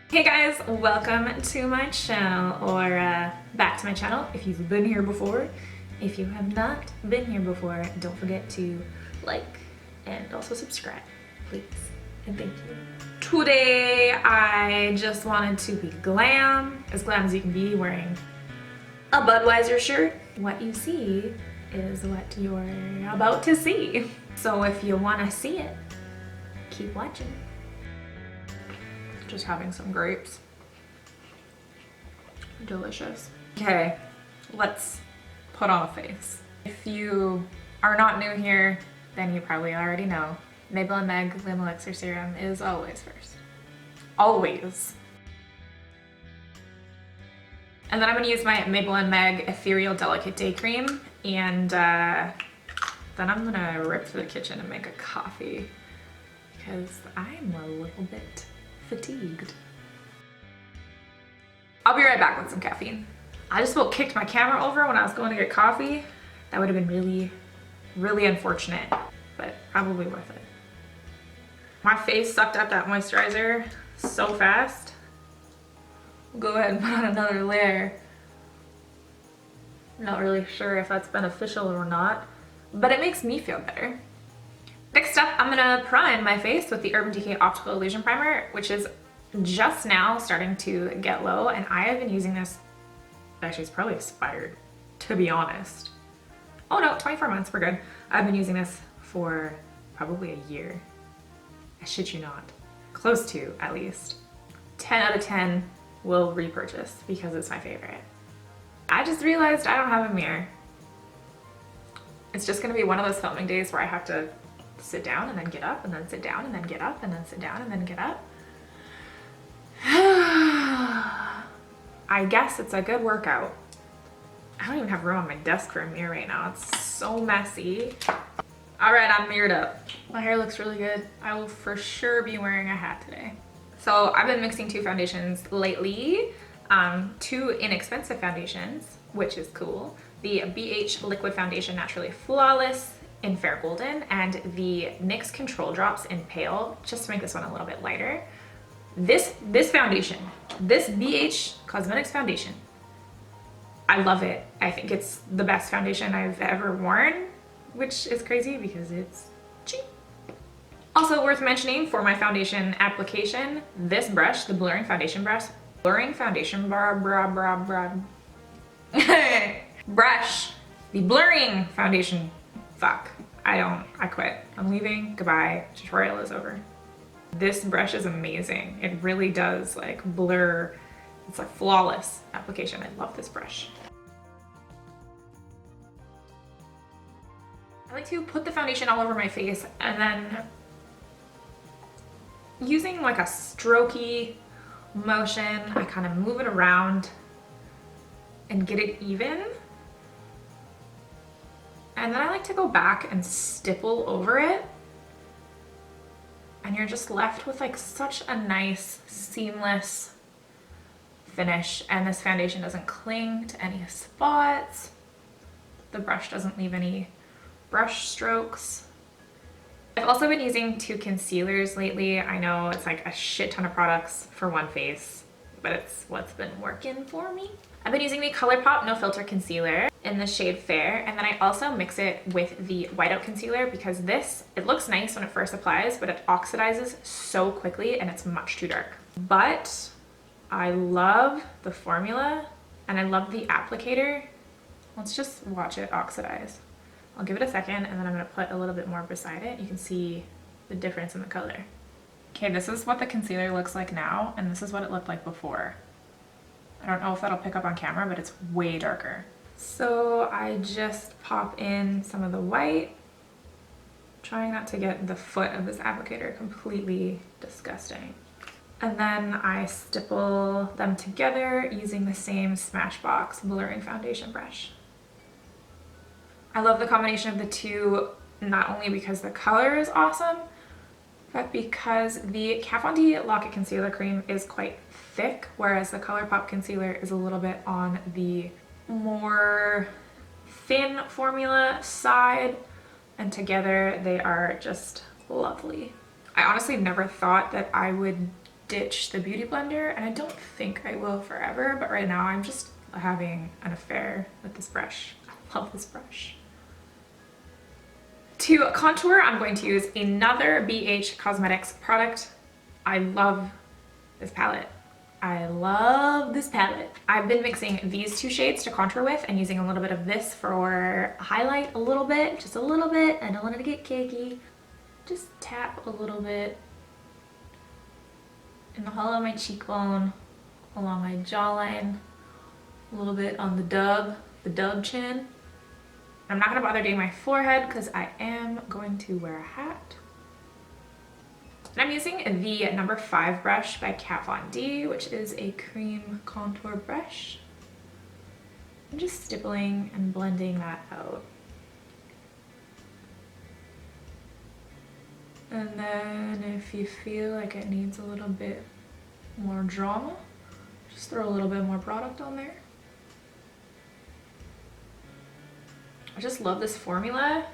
Hey guys, welcome to my channel, or back to my channel if you've been here before. If you have not been here before, don't forget to like and also subscribe, please, and thank you. Today I just wanted to be glam as you can be, wearing a Budweiser shirt. What you see is what you're about to see. So if you want to see it, keep watching. Just having some grapes. Delicious. Okay, let's put on a face. If you are not new here, then you probably already know MABEL and Meg Lumilixir Serum is always first. Always. And then I'm gonna use my MABEL and Meg Ethereal Delicate Day Cream, and then I'm gonna rip to the kitchen and make a coffee because I'm a little bit fatigued. I'll be right back with some caffeine. I just about kicked my camera over when I was going to get coffee. That would have been really, really unfortunate, but probably worth it. My face sucked up that moisturizer so fast. Go ahead and put on another layer. I'm not really sure if that's beneficial or not, but it makes me feel better. Next up, I'm gonna prime my face with the Urban Decay Optical Illusion Primer, which is just now starting to get low, and I have been using this, actually it's probably expired, to be honest. Oh no, 24 months, we're good. I've been using this for probably a year. I shit you not. Close to, at least. 10 out of 10 will repurchase because it's my favorite. I just realized I don't have a mirror. It's just gonna be one of those filming days where I have to sit down and then get up and then sit down and then get up and then sit down and then get up. I guess it's a good workout. I don't even have room on my desk for a mirror right now. It's so messy. All right, I'm mirrored up. My hair looks really good. I will for sure be wearing a hat today. So I've been mixing two foundations lately. Two inexpensive foundations, which is cool. The BH Liquid Foundation Naturally Flawless in Fair Golden, and the NYX Control Drops in Pale, just to make this one a little bit lighter. This foundation, this BH Cosmetics foundation, I love it. I think it's the best foundation I've ever worn, which is crazy because it's cheap. Also worth mentioning for my foundation application, this brush, the blurring foundation brush, brush, the blurring foundation. Fuck, I quit. I'm leaving, goodbye, tutorial is over. This brush is amazing. It really does like blur. It's like flawless application. I love this brush. I like to put the foundation all over my face and then using like a strokey motion, I kind of move it around and get it even. And then I like to go back and stipple over it. And you're just left with like such a nice, seamless finish. And this foundation doesn't cling to any spots. The brush doesn't leave any brush strokes. I've also been using two concealers lately. I know it's like a shit ton of products for one face, but it's what's been working for me. I've been using the ColourPop No Filter Concealer in the shade Fair, and then I also mix it with the Whiteout Concealer because it looks nice when it first applies, but it oxidizes so quickly and it's much too dark. But I love the formula and I love the applicator. Let's just watch it oxidize. I'll give it a second and then I'm gonna put a little bit more beside it. You can see the difference in the color. Okay, this is what the concealer looks like now, and this is what it looked like before. I don't know if that'll pick up on camera, but it's way darker. So I just pop in some of the white, trying not to get the foot of this applicator completely disgusting. And then I stipple them together using the same Smashbox blurring foundation brush. I love the combination of the two, not only because the color is awesome, but because the Kat Von D Lock-It Concealer Cream is quite thick, whereas the ColourPop concealer is a little bit on the more thin formula side, and together they are just lovely. I honestly never thought that I would ditch the Beauty Blender, and I don't think I will forever, but right now I'm just having an affair with this brush. I love this brush. To contour, I'm going to use another BH Cosmetics product. I love this palette. I love this palette. I've been mixing these two shades to contour with and using a little bit of this for highlight a little bit, just a little bit. I don't want it to get cakey. Just tap a little bit in the hollow of my cheekbone, along my jawline, a little bit on the dub chin. I'm not gonna bother doing my forehead because I am going to wear a hat. And I'm using the number 5 brush by Kat Von D, which is a cream contour brush. I'm just stippling and blending that out. And then if you feel like it needs a little bit more drama, just throw a little bit more product on there. I just love this formula.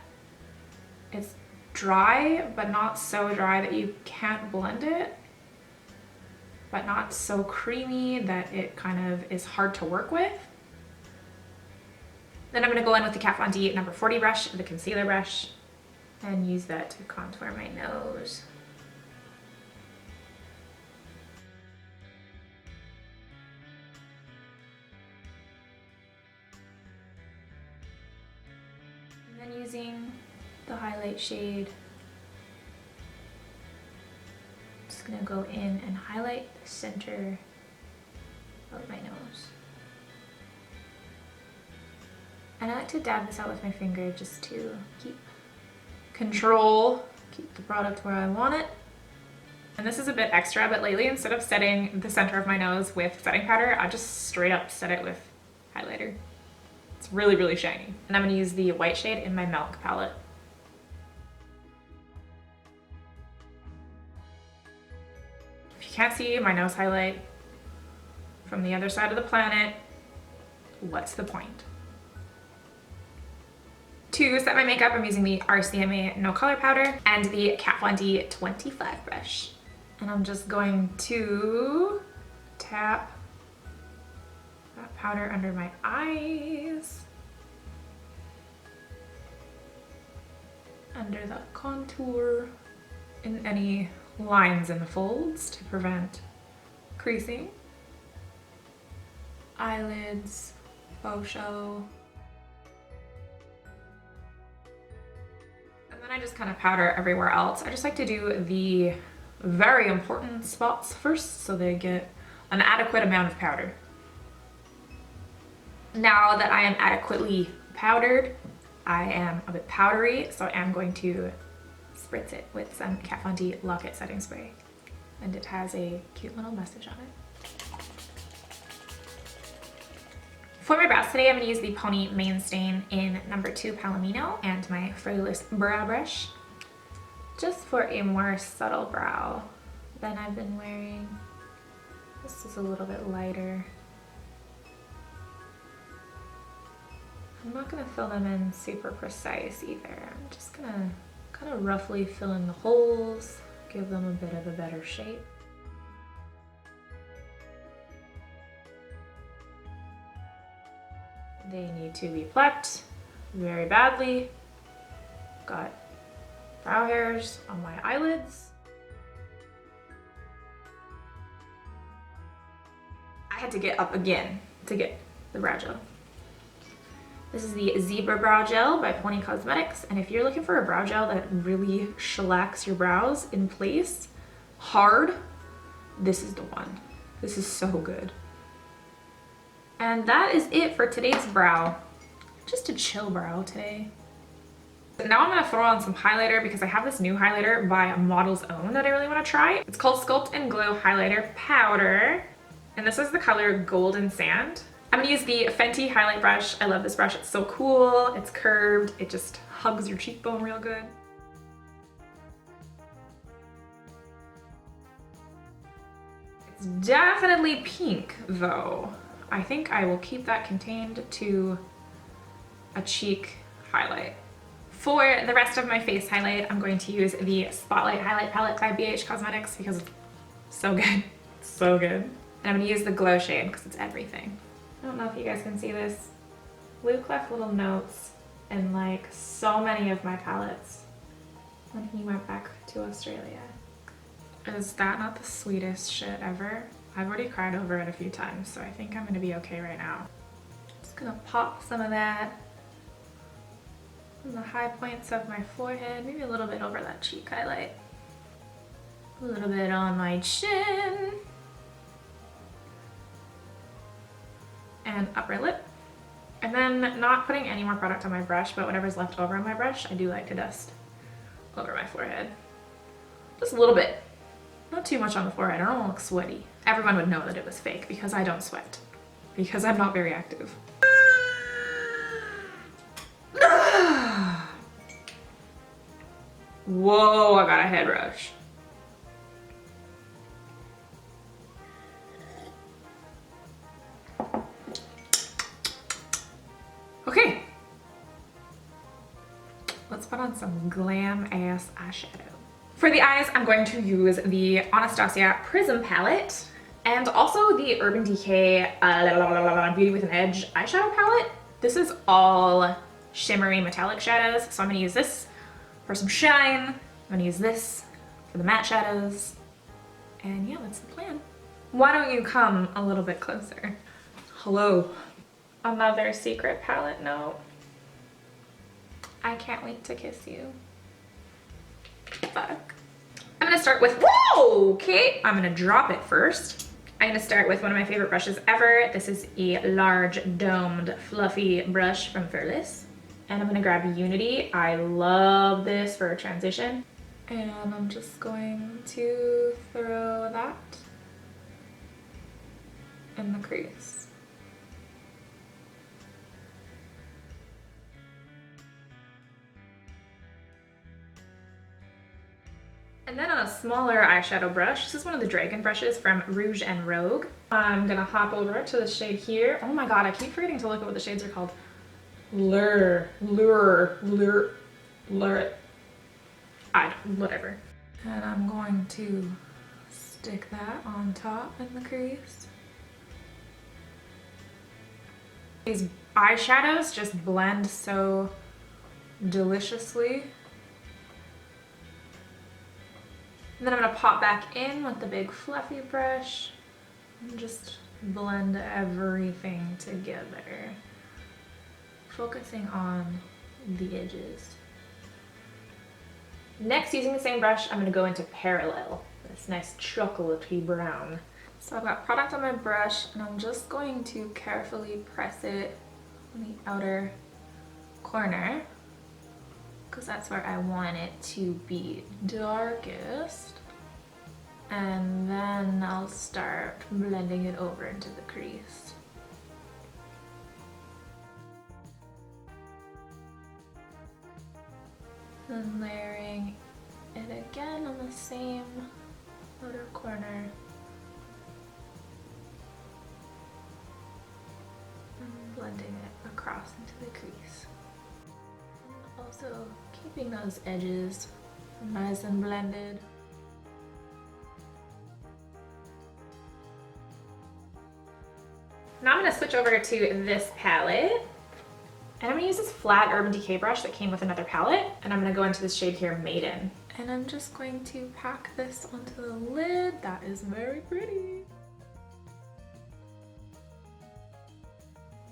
It's dry, but not so dry that you can't blend it, but not so creamy that it kind of is hard to work with. Then I'm gonna go in with the Kat Von D number 40 brush, the concealer brush, and use that to contour my nose. And then using the highlight shade, I'm just gonna go in and highlight the center of my nose. And I like to dab this out with my finger just to keep control, keep the product where I want it. And this is a bit extra, but lately instead of setting the center of my nose with setting powder, I just straight up set it with highlighter. It's really, really shiny. And I'm gonna use the white shade in my Milk palette. If you can't see my nose highlight from the other side of the planet, what's the point? To set my makeup, I'm using the RCMA No Color Powder and the Kat Von D 25 brush. And I'm just going to tap that powder under my eyes, under the contour, in any lines in the folds to prevent creasing, eyelids, faux show. And then I just kind of powder everywhere else. I just like to do the very important spots first so they get an adequate amount of powder. Now that I am adequately powdered, I am a bit powdery, so I am going to spritz it with some Kat Von D Lock-It Setting Spray. And it has a cute little message on it. For my brows today, I'm going to use the Pony Main Stain in number 2 Palomino and my FURLESS brow brush, just for a more subtle brow than I've been wearing. This is a little bit lighter. I'm not going to fill them in super precise either. I'm just going to kind of roughly fill in the holes, give them a bit of a better shape. They need to be plucked very badly. Got brow hairs on my eyelids. I had to get up again to get the brow gel. This is the Zebra Brow Gel by Pony Cosmetics, and if you're looking for a brow gel that really shellacks your brows in place hard, this is the one. This is so good. And that is it for today's brow. Just a chill brow today. Now I'm gonna throw on some highlighter because I have this new highlighter by Model's Own that I really wanna try. It's called Sculpt and Glow Highlighter Powder, and this is the color Golden Sand. I'm gonna use the Fenty highlight brush. I love this brush, it's so cool, it's curved, it just hugs your cheekbone real good. It's definitely pink though. I think I will keep that contained to a cheek highlight. For the rest of my face highlight, I'm going to use the Spotlight Highlight Palette by BH Cosmetics because it's so good. It's so good. And I'm gonna use the glow shade because it's everything. I don't know if you guys can see this. Luke left little notes in like so many of my palettes when he went back to Australia. Is that not the sweetest shit ever? I've already cried over it a few times, so I think I'm gonna be okay right now. Just gonna pop some of that on the high points of my forehead, maybe a little bit over that cheek highlight. A little bit on my chin. And upper lip. And then not putting any more product on my brush, but whatever's left over on my brush, I do like to dust over my forehead. Just a little bit. Not too much on the forehead, I don't want to look sweaty. Everyone would know that it was fake because I don't sweat. Because I'm not very active. Whoa, I got a head rush. Okay. Let's put on some glam ass eyeshadow. For the eyes, I'm going to use the Anastasia Prism palette and also the Urban Decay Beauty with an Edge eyeshadow palette. This is all shimmery metallic shadows, so I'm gonna use this for some shine. I'm gonna use this for the matte shadows. And yeah, that's the plan. Why don't you come a little bit closer? Hello. Another secret palette note. I can't wait to kiss you. Fuck. I'm gonna start with, whoa, okay. I'm gonna drop it first. I'm gonna start with one of my favorite brushes ever. This is a large domed fluffy brush from FURLESS. And I'm gonna grab Unity. I love this for a transition. And I'm just going to throw that in the crease. And then on a smaller eyeshadow brush, this is one of the Dragon brushes from Rouge and Rogue. I'm gonna hop over to the shade here. Oh my god, I keep forgetting to look at what the shades are called. Whatever. And I'm going to stick that on top in the crease. These eyeshadows just blend so deliciously. And then I'm gonna pop back in with the big fluffy brush and just blend everything together. Focusing on the edges. Next, using the same brush, I'm gonna go into Parallel. This nice chocolatey brown. So I've got product on my brush and I'm just going to carefully press it on the outer corner because that's where I want it to be darkest. And then I'll start blending it over into the crease. And layering it again on the same outer corner. And blending it across into the crease. And also keeping those edges nice and blended. Now I'm going to switch over to this palette. And I'm gonna use this flat Urban Decay brush that came with another palette, and I'm gonna go into this shade here, Maiden. And I'm just going to pack this onto the lid. That is very pretty.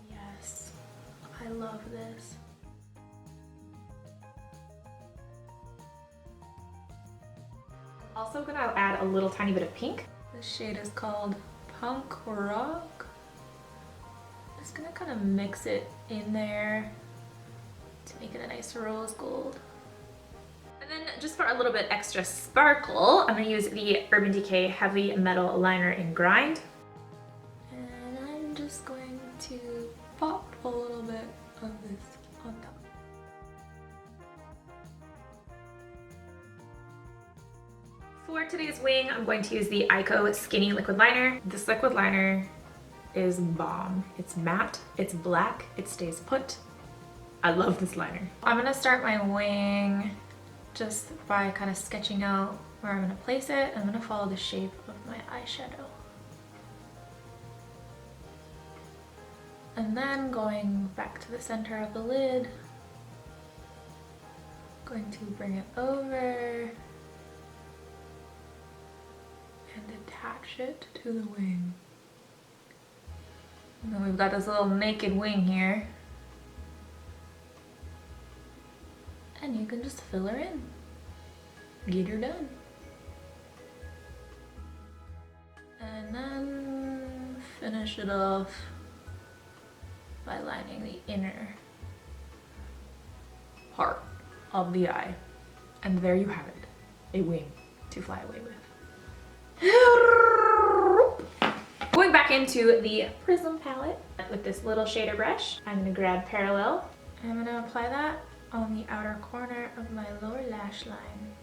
Yes, I love this. Also gonna add a little tiny bit of pink. This shade is called Punk Rock. Just gonna kind of mix it in there to make it a nice rose gold. And then just for a little bit extra sparkle, I'm gonna use the Urban Decay Heavy Metal Liner in Grind. And I'm just going to pop a little bit of this on top. For today's wing, I'm going to use the Ico Skinny Liquid Liner. This liquid liner is bomb. It's matte, it's black, it stays put. I love this liner. I'm gonna start my wing just by kind of sketching out where I'm gonna place it. I'm gonna follow the shape of my eyeshadow. And then going back to the center of the lid, going to bring it over and attach it to the wing. And then we've got this little naked wing here. And you can just fill her in. Get her done. And then finish it off by lining the inner part of the eye. And there you have it, a wing to fly away with. Going back into the Prism palette with this little shader brush, I'm gonna grab Parallel. I'm gonna apply that on the outer corner of my lower lash line.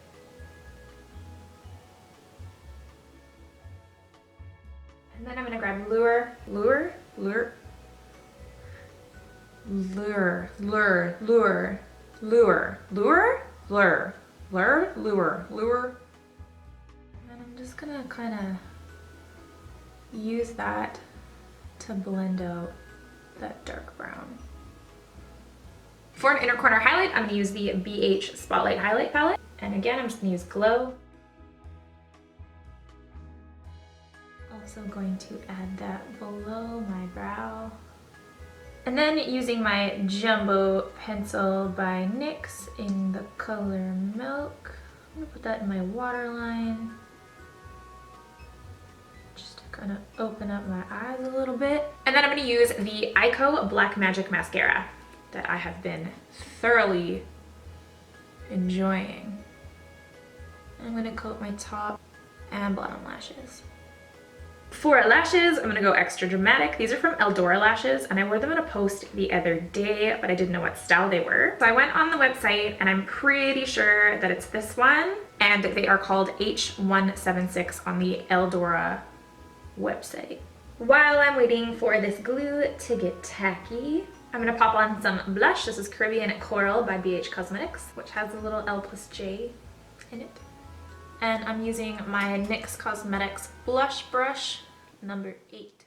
And then I'm gonna grab Lure, and I'm just gonna kind of use that to blend out that dark brown. For an inner corner highlight, I'm gonna use the BH Spotlight Highlight Palette. And again, I'm just gonna use Glow. Also going to add that below my brow. And then using my Jumbo Pencil by NYX in the color Milk, I'm gonna put that in my waterline. Just to kind of open up my eyes a little bit. And then I'm gonna use the Ico Black Magic Mascara that I have been thoroughly enjoying. I'm gonna coat my top and bottom lashes. For lashes, I'm gonna go extra dramatic. These are from Eldora lashes, and I wore them in a post the other day, but I didn't know what style they were. So I went on the website, and I'm pretty sure that it's this one, and they are called H176 on the Eldora website. While I'm waiting for this glue to get tacky, I'm gonna pop on some blush. This is Caribbean Coral by BH Cosmetics, which has a little L+J in it. And I'm using my NYX Cosmetics blush brush, number 8.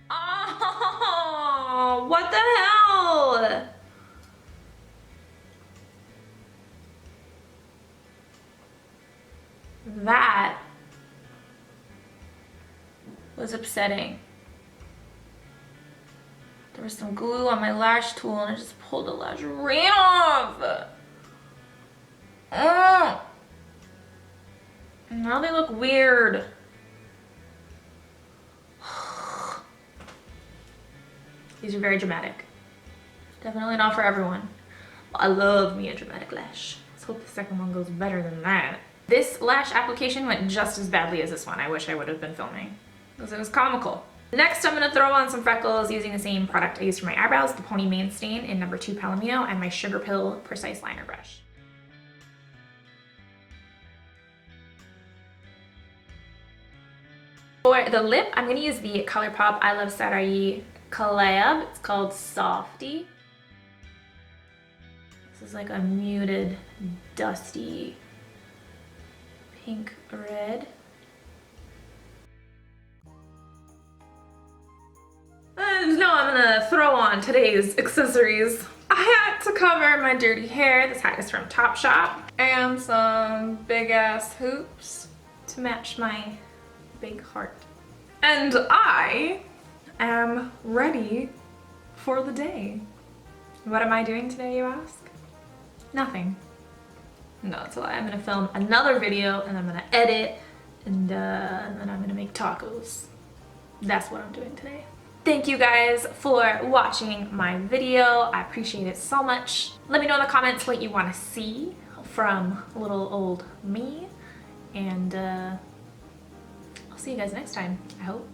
Oh, what the hell? That was upsetting. There was some glue on my lash tool and I just pulled the lash right off. Oh. Now they look weird. These are very dramatic. Definitely not for everyone. I love me a dramatic lash. Let's hope the second one goes better than that. This lash application went just as badly as this one. I wish I would have been filming, because it was comical. Next, I'm gonna throw on some freckles using the same product I used for my eyebrows, the Pony Main Stain in number 2 Palomino, and my Sugar Pill Precise Liner Brush. For the lip, I'm gonna use the Colourpop I Love Sarai collab. It's called Softy. This is like a muted, dusty pink red. And now I'm gonna throw on today's accessories. I had to cover my dirty hair. This hat is from Topshop. And some big ass hoops to match my big heart. And I am ready for the day. What am I doing today, you ask? Nothing. No, it's a lie. I'm gonna film another video and I'm gonna edit and then I'm gonna make tacos. That's what I'm doing today. Thank you guys for watching my video. I appreciate it so much. Let me know in the comments what you want to see from little old me, and I'll see you guys next time, I hope.